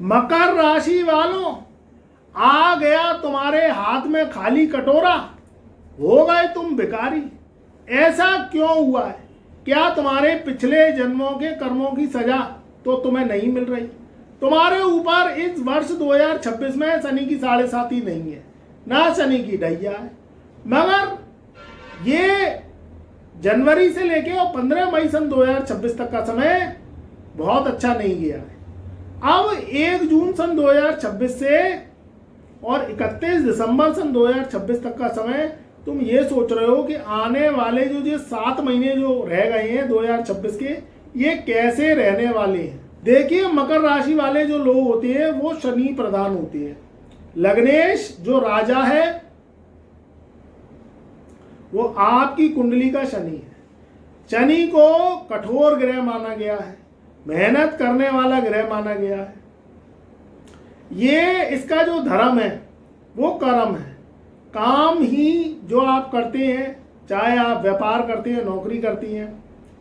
मकर राशि वालों, आ गया तुम्हारे हाथ में खाली कटोरा, हो गए तुम भिखारी। ऐसा क्यों हुआ है? क्या तुम्हारे पिछले जन्मों के कर्मों की सजा तो तुम्हें नहीं मिल रही? तुम्हारे ऊपर इस वर्ष 2026 में शनि की 7.5 नहीं है, ना शनि की ढैया है। मगर ये जनवरी से लेके और 15 मई सन 2026 तक का समय बहुत अच्छा नहीं गया है। अब 1 जून सन 2026 से और 31 दिसंबर सन 2026 तक का समय तुम ये सोच रहे हो कि आने वाले जो 7 महीने जो रह गए हैं 2026 के, ये कैसे रहने वाले हैं। देखिए, मकर राशि वाले जो लोग होते हैं वो शनि प्रधान होते हैं। लग्नेश जो राजा है वो आपकी कुंडली का शनि है। शनि को कठोर ग्रह माना गया है, मेहनत करने वाला ग्रह माना गया है। ये इसका जो धर्म है वो कर्म है। काम ही जो आप करते हैं, चाहे आप व्यापार करते हैं, नौकरी करती हैं,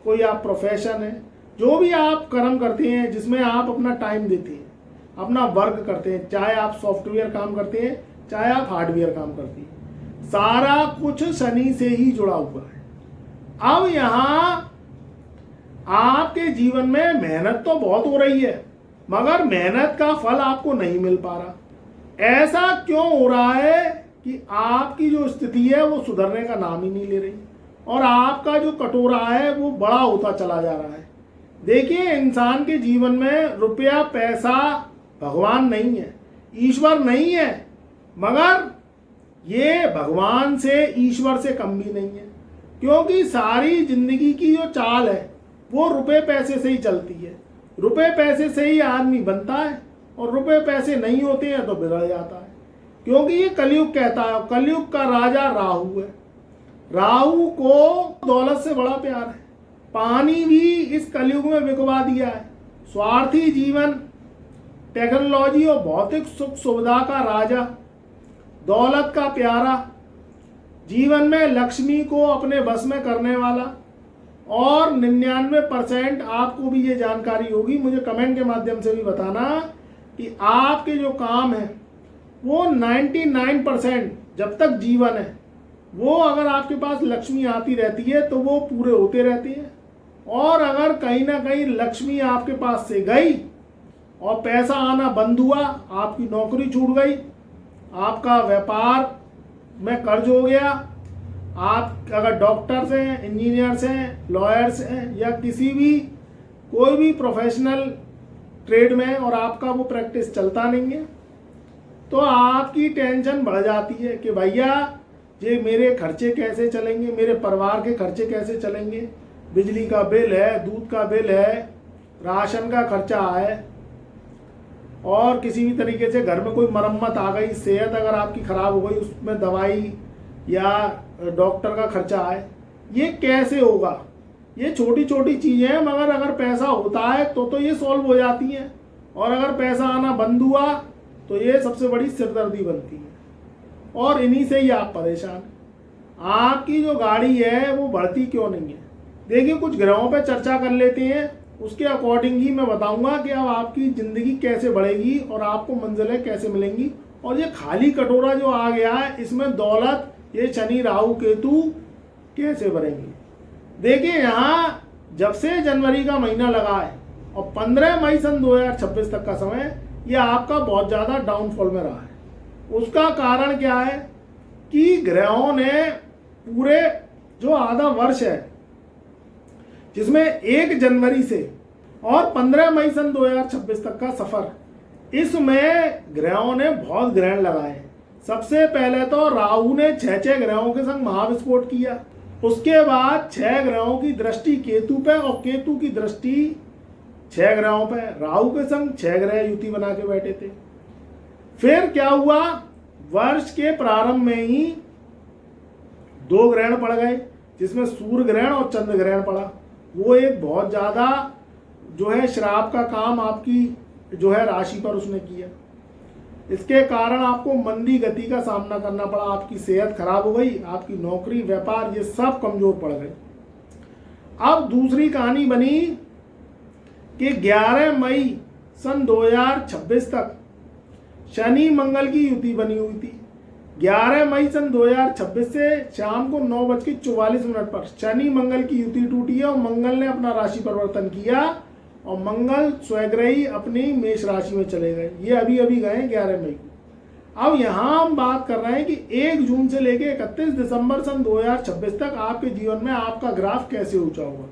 कोई आप प्रोफेशन है, जो भी आप कर्म करते हैं जिसमें आप अपना टाइम देते हैं, अपना वर्क करते हैं, चाहे आप सॉफ्टवेयर काम करते हैं, चाहे आप हार्डवेयर काम करती हैं, सारा कुछ शनि से ही जुड़ा हुआ है। अब यहाँ आपके जीवन में मेहनत तो बहुत हो रही है, मगर मेहनत का फल आपको नहीं मिल पा रहा। ऐसा क्यों हो रहा है कि आपकी जो स्थिति है वो सुधरने का नाम ही नहीं ले रही और आपका जो कटोरा है वो बड़ा होता चला जा रहा है। देखिए, इंसान के जीवन में रुपया पैसा भगवान नहीं है, ईश्वर नहीं है, मगर ये भगवान से ईश्वर से कम भी नहीं है, क्योंकि सारी जिंदगी की जो चाल है वो रुपए पैसे से ही चलती है। रुपए पैसे से ही आदमी बनता है और रुपए पैसे नहीं होते हैं तो बिगड़ जाता है, क्योंकि ये कलयुग कहता है। कलयुग का राजा राहु है। राहु को दौलत से बड़ा प्यार है। पानी भी इस कलयुग में बिकवा दिया है। स्वार्थी जीवन, टेक्नोलॉजी और भौतिक सुख सुविधा का राजा, दौलत का प्यारा, जीवन में लक्ष्मी को अपने बस में करने वाला। और 99% आपको भी ये जानकारी होगी, मुझे कमेंट के माध्यम से भी बताना कि आपके जो काम है वो 99% जब तक जीवन है वो अगर आपके पास लक्ष्मी आती रहती है तो वो पूरे होते रहते हैं। और अगर कहीं ना कहीं लक्ष्मी आपके पास से गई और पैसा आना बंद हुआ, आपकी नौकरी छूट गई, आपका व्यापार में कर्ज हो गया, आप अगर डॉक्टर्स हैं, इंजीनियर्स हैं, लॉयर्स हैं या किसी भी कोई भी प्रोफेशनल ट्रेड में और आपका वो प्रैक्टिस चलता नहीं है, तो आपकी टेंशन बढ़ जाती है कि भैया ये मेरे खर्चे कैसे चलेंगे, मेरे परिवार के खर्चे कैसे चलेंगे। बिजली का बिल है, दूध का बिल है, राशन का खर्चा है, और किसी भी तरीके से घर में कोई मरम्मत आ गई, सेहत अगर आपकी ख़राब हो गई, उसमें दवाई या डॉक्टर का खर्चा है, ये कैसे होगा। ये छोटी छोटी चीज़ें हैं, मगर अगर पैसा होता है तो ये सॉल्व हो जाती हैं, और अगर पैसा आना बंद हुआ तो ये सबसे बड़ी सिरदर्दी बनती है और इन्हीं से ही आप परेशान। आपकी जो गाड़ी है वो बढ़ती क्यों नहीं है? देखिए, कुछ ग्रहों पे चर्चा कर लेते हैं, उसके अकॉर्डिंग ही मैं बताऊंगा कि अब आपकी ज़िंदगी कैसे बढ़ेगी और आपको मंजिलें कैसे मिलेंगी। और ये खाली कटोरा जो आ गया है, इसमें दौलत ये शनि राहु केतु कैसे भरेंगे। देखिए, यहाँ जब से जनवरी का महीना लगा है और 15 मई सन 2026 तक का समय, ये आपका बहुत ज़्यादा डाउनफॉल में रहा है। उसका कारण क्या है कि ग्रहों ने पूरे जो आधा वर्ष है, जिसमें 1 जनवरी से और 15 मई सन 2026 तक का सफर, इसमें ग्रहों ने बहुत ग्रहण लगाए। सबसे पहले तो राहु ने 6 ग्रहों के संग महाविस्फोट किया। उसके बाद 6 ग्रहों की दृष्टि केतु पे और केतु की दृष्टि 6 ग्रहों पे। राहु के संग 6 ग्रह युति बना के बैठे थे। फिर क्या हुआ, वर्ष के प्रारंभ में ही 2 ग्रहण पड़ गए, जिसमें सूर्य ग्रहण और चंद्र ग्रहण पड़ा। वो एक बहुत ज़्यादा जो है श्राप का काम आपकी जो है राशि पर उसने किया। इसके कारण आपको मंदी गति का सामना करना पड़ा, आपकी सेहत खराब हो गई, आपकी नौकरी व्यापार ये सब कमजोर पड़ गए। अब दूसरी कहानी बनी कि 11 मई सन 2026 तक शनि मंगल की युति बनी हुई थी। 11 मई सन 2026 से शाम को 9:44 पर शनि मंगल की युति टूटी है और मंगल ने अपना राशि परिवर्तन किया और मंगल स्वग्रही अपनी मेष राशि में चले गए। ये अभी अभी गए 11 मई को। अब यहाँ हम बात कर रहे हैं कि 1 जून से लेके 31 दिसंबर सन 2026 तक आपके जीवन में आपका ग्राफ कैसे ऊंचा होगा।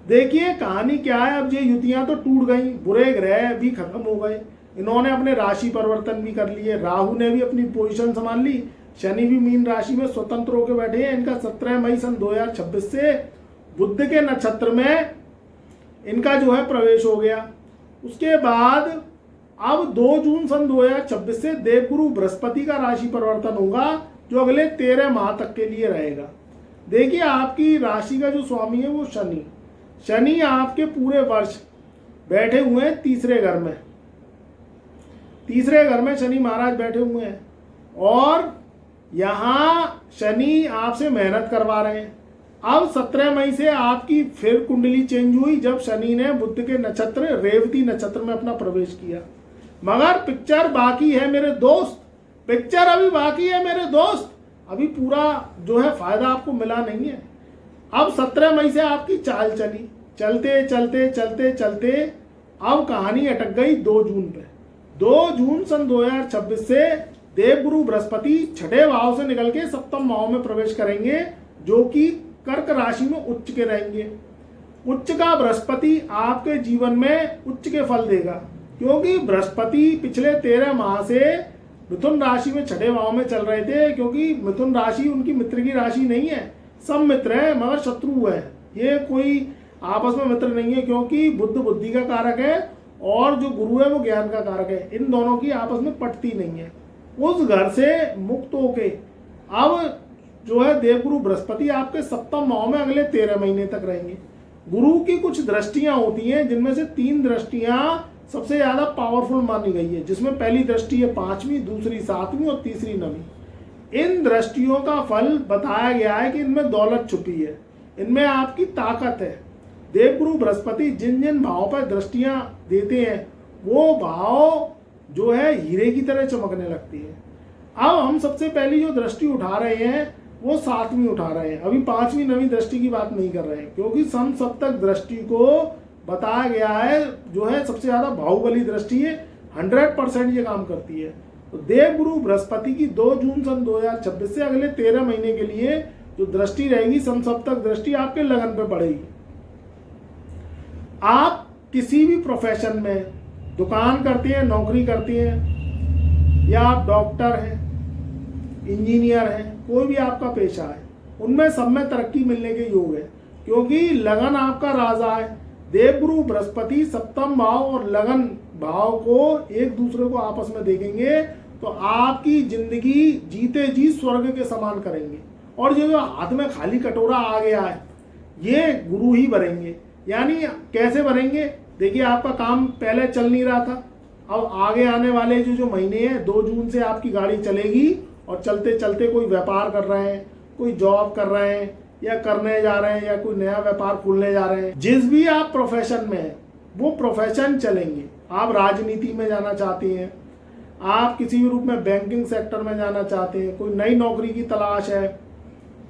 देखिए कहानी क्या है। अब ये युतियां तो टूट गई, बुरे ग्रह भी खत्म हो गए, इन्होंने अपने राशि परिवर्तन भी कर लिए, राहु ने भी अपनी पोजीशन संभाल ली, शनि भी मीन राशि में स्वतंत्र होकर बैठे हैं। इनका 17 मई सन 2026 से बुध के नक्षत्र में इनका जो है प्रवेश हो गया। उसके बाद अब 2 जून सन 2026 से देवगुरु बृहस्पति का राशि परिवर्तन होगा जो अगले 13 माह तक के लिए रहेगा। देखिए आपकी राशि का जो स्वामी है वो शनि आपके पूरे वर्ष बैठे हुए हैं तीसरे घर में शनि महाराज बैठे हुए हैं और यहाँ शनि आपसे मेहनत करवा रहे हैं। अब 17 मई से आपकी फिर कुंडली चेंज हुई जब शनि ने बुध के नक्षत्र रेवती नक्षत्र में अपना प्रवेश किया। मगर पिक्चर बाकी है मेरे दोस्त, पिक्चर अभी बाकी है मेरे दोस्त, अभी पूरा जो है फायदा आपको मिला नहीं है। अब 17 मई से आपकी चाल चली, चलते चलते चलते चलते अब कहानी अटक गई 2 जून पे। 2 जून सन 2026 से देवगुरु बृहस्पति 6ठे भाव से निकल के 7वें भाव में प्रवेश करेंगे जो कि कर्क राशि में उच्च के रहेंगे। उच्च का बृहस्पति आपके जीवन में उच्च के फल देगा क्योंकि बृहस्पति पिछले 13 माह से मिथुन राशि में 6ठे भाव में चल रहे थे, क्योंकि मिथुन राशि उनकी मित्र की राशि नहीं है, सब मित्र है मगर शत्रु है, ये कोई आपस में मित्र नहीं है क्योंकि बुध बुद्धि का कारक है और जो गुरु है वो ज्ञान का कारक है। इन दोनों की आपस में पटती नहीं है। उस घर से मुक्त होके अब जो है देवगुरु बृहस्पति आपके 7वें भाव में अगले 13 महीने तक रहेंगे। गुरु की कुछ दृष्टियां होती हैं जिनमें से 3 दृष्टियां सबसे ज्यादा पावरफुल मानी गई है, जिसमें पहली दृष्टि है 5वीं, दूसरी 7वीं और तीसरी 9वीं। इन दृष्टियों का फल बताया गया है कि इनमें दौलत छुपी है, इनमें आपकी ताकत है। देवगुरु बृहस्पति जिन जिन भावों पर दृष्टियां देते हैं वो भाव जो है हीरे की तरह चमकने लगती है। अब हम सबसे पहली जो दृष्टि उठा रहे हैं वो 7वीं उठा रहे हैं, अभी 5वीं 9वीं दृष्टि की बात नहीं कर रहे हैं क्योंकि समसप्तक दृष्टि को बताया गया है जो है सबसे ज्यादा बाहुबली दृष्टि है, 100% ये काम करती है। तो देवगुरु बृहस्पति की 2 जून सन 2026 से अगले 13 महीने के लिए जो दृष्टि रहेगी समसप्तक दृष्टि आपके लगन पे पड़ेगी। आप किसी भी प्रोफेशन में दुकान करते हैं, नौकरी करते हैं या आप डॉक्टर हैं, इंजीनियर हैं, कोई भी आपका पेशा है, उनमें सब में तरक्की मिलने के योग है क्योंकि लगन आपका राजा है। देवगुरु बृहस्पति 7वें भाव और लगन भाव को एक दूसरे को आपस में देखेंगे तो आपकी जिंदगी जीते जी स्वर्ग के समान करेंगे। और ये जो हाथ में खाली कटोरा आ गया है ये गुरु ही भरेंगे। यानी कैसे भरेंगे, देखिए आपका काम पहले चल नहीं रहा था, अब आगे आने वाले जो महीने हैं 2 जून से आपकी गाड़ी चलेगी और चलते चलते कोई व्यापार कर रहे हैं, कोई जॉब कर रहे हैं या करने जा रहे हैं या कोई नया व्यापार खोलने जा रहे हैं, जिस भी आप प्रोफेशन में हैं वो प्रोफेशन चलेंगे। आप राजनीति में जाना चाहते हैं, आप किसी भी रूप में बैंकिंग सेक्टर में जाना चाहते हैं, कोई नई नौकरी की तलाश है,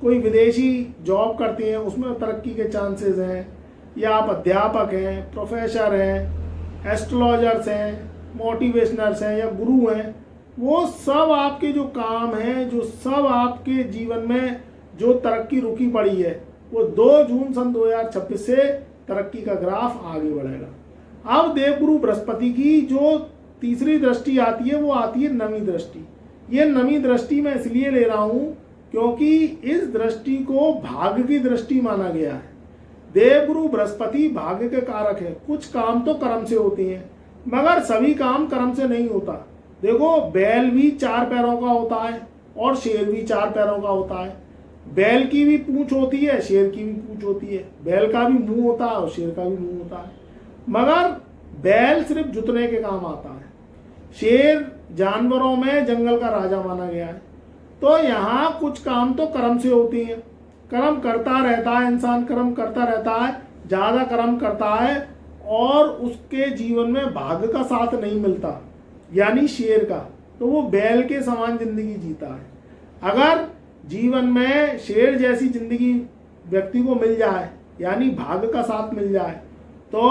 कोई विदेशी जॉब करते हैं उसमें तरक्की के चांसेस हैं, या आप अध्यापक हैं, प्रोफेसर हैं, एस्ट्रोलॉजर्स हैं, मोटिवेशनर्स हैं या गुरु हैं, वो सब आपके जो काम हैं, जो सब आपके जीवन में जो तरक्की रुकी पड़ी है वो 2 जून सन 2026 से तरक्की का ग्राफ आगे बढ़ेगा। अब देवगुरु बृहस्पति की जो तीसरी दृष्टि आती है वो आती है 9वीं दृष्टि। ये 9वीं दृष्टि मैं इसलिए ले रहा हूँ क्योंकि इस दृष्टि को भाग्य की दृष्टि माना गया है। देवगुरु बृहस्पति भाग्य के कारक है। कुछ काम तो कर्म से होते हैं मगर सभी काम कर्म से नहीं होता। देखो बैल भी 4 पैरों का होता है और शेर भी 4 पैरों का होता है। बैल की भी पूंछ होती है, शेर की भी पूंछ होती है, बैल का भी मुंह होता है और शेर का भी मुंह होता है। मगर बैल सिर्फ जुतने के काम आता है, शेर जानवरों में जंगल का राजा माना गया है। तो यहाँ कुछ काम तो कर्म से होती हैं, कर्म करता रहता है इंसान, कर्म करता रहता है, ज़्यादा कर्म करता है और उसके जीवन में भाग्य का साथ नहीं मिलता, यानी शेर का, तो वो बैल के समान जिंदगी जीता है। अगर जीवन में शेर जैसी जिंदगी व्यक्ति को मिल जाए, यानी भाग्य का साथ मिल जाए, तो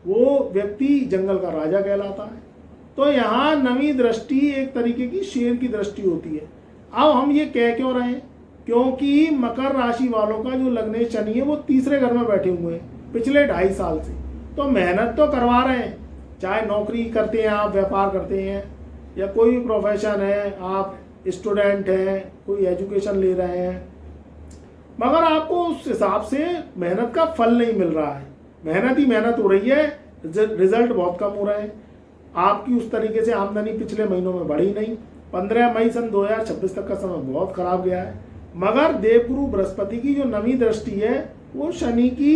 वो व्यक्ति जंगल का राजा कहलाता है। तो यहाँ नवी दृष्टि एक तरीके की शेर की दृष्टि होती है। अब हम ये कह क्यों रहे हैं? क्योंकि मकर राशि वालों का जो लग्न शनि है वो तीसरे घर में बैठे हुए हैं पिछले 2.5 साल से। तो मेहनत तो करवा रहे हैं, चाहे नौकरी करते हैं आप, व्यापार करते हैं, या कोई भी प्रोफेशन है, आप स्टूडेंट हैं, कोई एजुकेशन ले रहे हैं, मगर आपको उस हिसाब से मेहनत का फल नहीं मिल रहा है। मेहनत ही मेहनत हो रही है, रिजल्ट बहुत कम हो रहे हैं। आपकी उस तरीके से आमदनी पिछले महीनों में बढ़ी नहीं। 15 मई सन 2026 तक का समय बहुत खराब गया है। मगर देवगुरु बृहस्पति की जो नवी दृष्टि है वो शनि की,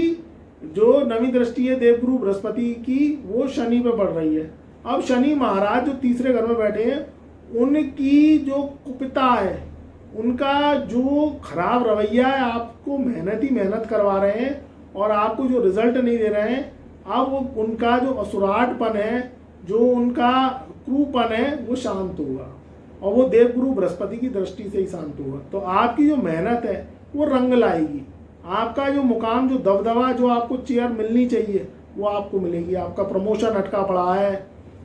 जो नवी दृष्टि है देवगुरु बृहस्पति की, वो शनि पे पड़ रही है। अब शनि महाराज जो तीसरे घर में बैठे हैं, उनकी जो कुपिता है, उनका जो खराब रवैया है, आपको मेहनत ही मेहनत करवा रहे हैं और आपको जो रिजल्ट नहीं दे रहे हैं, अब उनका जो असुराटपन है, जो उनका क्रूपन है, वो शांत होगा और वो देवगुरु बृहस्पति की दृष्टि से ही शांत होगा। तो आपकी जो मेहनत है वो रंग लाएगी। आपका जो मुकाम, जो दबदबा, जो आपको चेयर मिलनी चाहिए, वो आपको मिलेगी। आपका प्रमोशन अटका पड़ा है,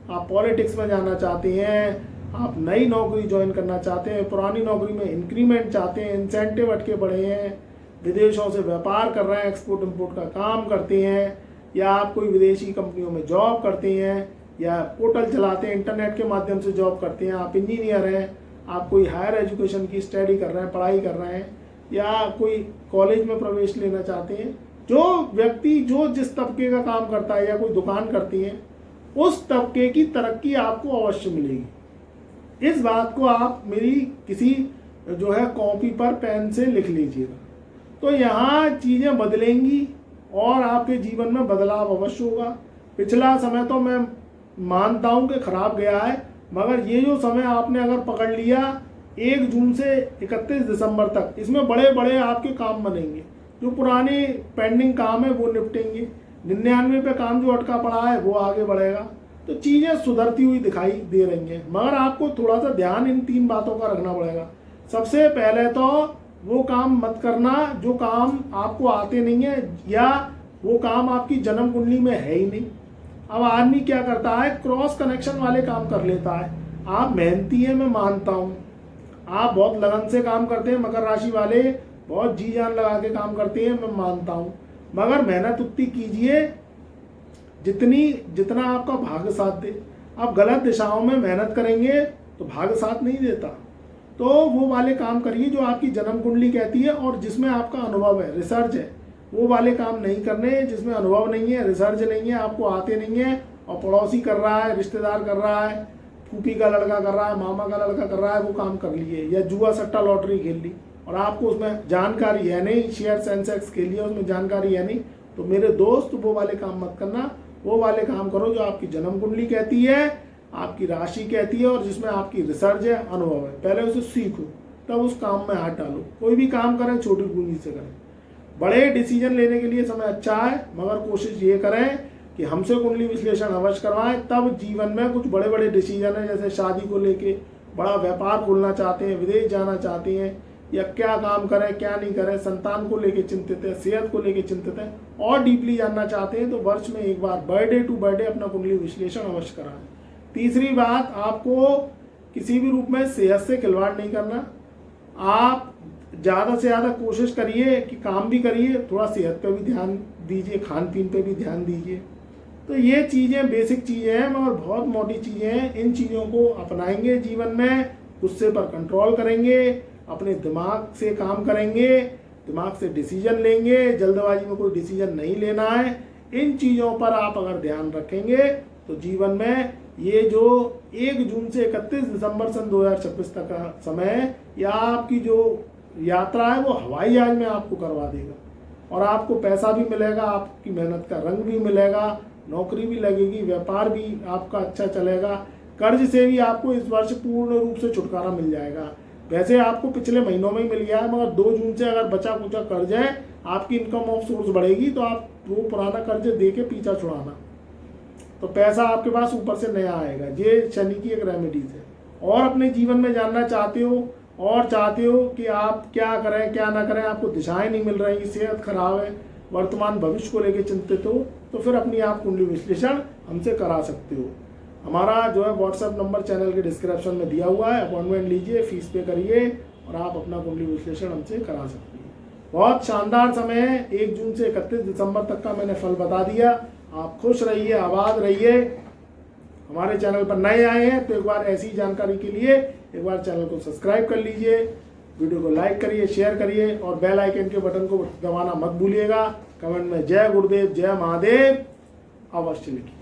आप पॉलिटिक्स में जाना चाहते हैं, आप नई नौकरी ज्वाइन करना चाहते हैं, पुरानी नौकरी में इंक्रीमेंट चाहते हैं, इंसेंटिव अटके पड़े हैं, विदेशों से व्यापार कर रहे हैं, एक्सपोर्ट इंपोर्ट का काम करते हैं, या आप कोई विदेशी कंपनियों में जॉब करते हैं, या पोर्टल चलाते हैं, इंटरनेट के माध्यम से जॉब करते हैं, आप इंजीनियर हैं, आप कोई हायर एजुकेशन की स्टडी कर रहे हैं, पढ़ाई कर रहे हैं, या कोई कॉलेज में प्रवेश लेना चाहते हैं। जो व्यक्ति जो जिस तबके का काम करता है या कोई दुकान करती है, उस तबके की तरक्की आपको अवश्य मिलेगी। इस बात को आप मेरी किसी जो है कॉपी पर पेन से लिख लीजिएगा। तो यहाँ चीज़ें बदलेंगी और आपके जीवन में बदलाव अवश्य होगा। पिछला समय तो मैं मानता हूँ कि खराब गया है, मगर ये जो समय आपने अगर पकड़ लिया 1 जून से 31 दिसंबर तक, इसमें बड़े बड़े आपके काम बनेंगे। जो पुराने पेंडिंग काम है वो निपटेंगे, 99 पे काम जो अटका पड़ा है वो आगे बढ़ेगा। तो चीज़ें सुधरती हुई दिखाई दे रही हैं, मगर आपको थोड़ा सा ध्यान इन 3 बातों का रखना पड़ेगा। सबसे पहले तो वो काम मत करना जो काम आपको आते नहीं है, या वो काम आपकी जन्म कुंडली में है ही नहीं। अब आदमी क्या करता है, क्रॉस कनेक्शन वाले काम कर लेता है। आप मेहनती हैं, मैं मानता हूँ, आप बहुत लगन से काम करते हैं, मकर राशि वाले बहुत जी जान लगा के काम करते हैं, मैं मानता हूँ, मगर मेहनत उतनी कीजिए जितना आपका भाग्य साथ दे। आप गलत दिशाओं में मेहनत करेंगे तो भाग्य साथ नहीं देता। तो वो वाले काम करिए जो आपकी जन्म कुंडली कहती है और जिसमें आपका अनुभव है, रिसर्च है। वो वाले काम नहीं करने जिसमें अनुभव नहीं है, रिसर्च नहीं है, आपको आते नहीं है, और पड़ोसी कर रहा है, रिश्तेदार कर रहा है, फूफी का लड़का कर रहा है, मामा का लड़का कर रहा है, वो काम कर लिए। या जुआ सट्टा लॉटरी खेल ली और आपको उसमें जानकारी है नहीं, शेयर सेंसेक्स खेल लिया, उसमें जानकारी है नहीं, तो मेरे दोस्त वो वाले काम मत करना। वो वाले काम करो जो आपकी जन्म कुंडली कहती है, आपकी राशि कहती है, और जिसमें आपकी रिसर्च है, अनुभव है। पहले उसे सीखो, तब उस काम में हाथ डालो। कोई भी काम करें छोटी पूंजी से करें। बड़े डिसीजन लेने के लिए समय अच्छा है, मगर कोशिश ये करें कि हमसे कुंडली विश्लेषण अवश्य करवाएं, तब जीवन में कुछ बड़े बड़े डिसीजन है, जैसे शादी को लेके, बड़ा व्यापार खोलना चाहते हैं, विदेश जाना चाहते हैं, या क्या काम करें क्या नहीं करें, संतान को लेके चिंतित है, सेहत को लेके चिंतित है, और डीपली जानना चाहते हैं, तो वर्ष में एक बार बर्थडे टू बर्थडे अपना कुंडली विश्लेषण अवश्य कराएं। तीसरी बात, आपको किसी भी रूप में सेहत से खिलवाड़ नहीं करना। आप ज़्यादा से ज़्यादा कोशिश करिए कि काम भी करिए, थोड़ा सेहत पे भी ध्यान दीजिए, खान पीन पे भी ध्यान दीजिए। तो ये चीज़ें बेसिक चीज़ें हैं, मगर बहुत मोटी चीज़ें हैं। इन चीज़ों को अपनाएंगे जीवन में, गुस्से पर कंट्रोल करेंगे, अपने दिमाग से काम करेंगे, दिमाग से डिसीजन लेंगे, जल्दबाजी में कोई डिसीजन नहीं लेना है। इन चीज़ों पर आप अगर ध्यान रखेंगे तो जीवन में ये जो 1 जून से 31 दिसंबर सन 2026 तक का समय है, या आपकी जो यात्रा है वो हवाई जहाज में आपको करवा देगा, और आपको पैसा भी मिलेगा, आपकी मेहनत का रंग भी मिलेगा, नौकरी भी लगेगी, व्यापार भी आपका अच्छा चलेगा, कर्ज से भी आपको इस वर्ष पूर्ण रूप से छुटकारा मिल जाएगा। वैसे आपको पिछले महीनों में ही मिल गया है, मगर 2 जून से अगर बचा कुचा कर्ज है, आपकी इनकम ऑफ सोर्स बढ़ेगी, तो आप वो पुराना कर्ज दे के पीछा छुड़ाना, तो पैसा आपके पास ऊपर से नया आएगा। ये शनि की एक रेमेडीज है। और अपने जीवन में जानना चाहते हो और चाहते हो कि आप क्या करें क्या ना करें, आपको दिशाएं नहीं मिल रही, सेहत खराब है, वर्तमान भविष्य को लेकर चिंतित हो, तो फिर अपनी आप कुंडली विश्लेषण हमसे करा सकते हो। हमारा जो है व्हाट्सएप नंबर चैनल के डिस्क्रिप्शन में दिया हुआ है, अपॉइंटमेंट लीजिए, फीस पे करिए और आप अपना कुंडली विश्लेषण हमसे करा सकते हैं। बहुत शानदार समय है, 1 जून से 31 दिसंबर तक का मैंने फल बता दिया। आप खुश रहिए, आबाद रहिए। हमारे चैनल पर नए आए हैं तो एक बार ऐसी जानकारी के लिए एक बार चैनल को सब्सक्राइब कर लीजिए, वीडियो को लाइक करिए, शेयर करिए और बेल आइकन के बटन को दबाना मत भूलिएगा। कमेंट में जय गुरुदेव, जय महादेव अवश्य लिखिए।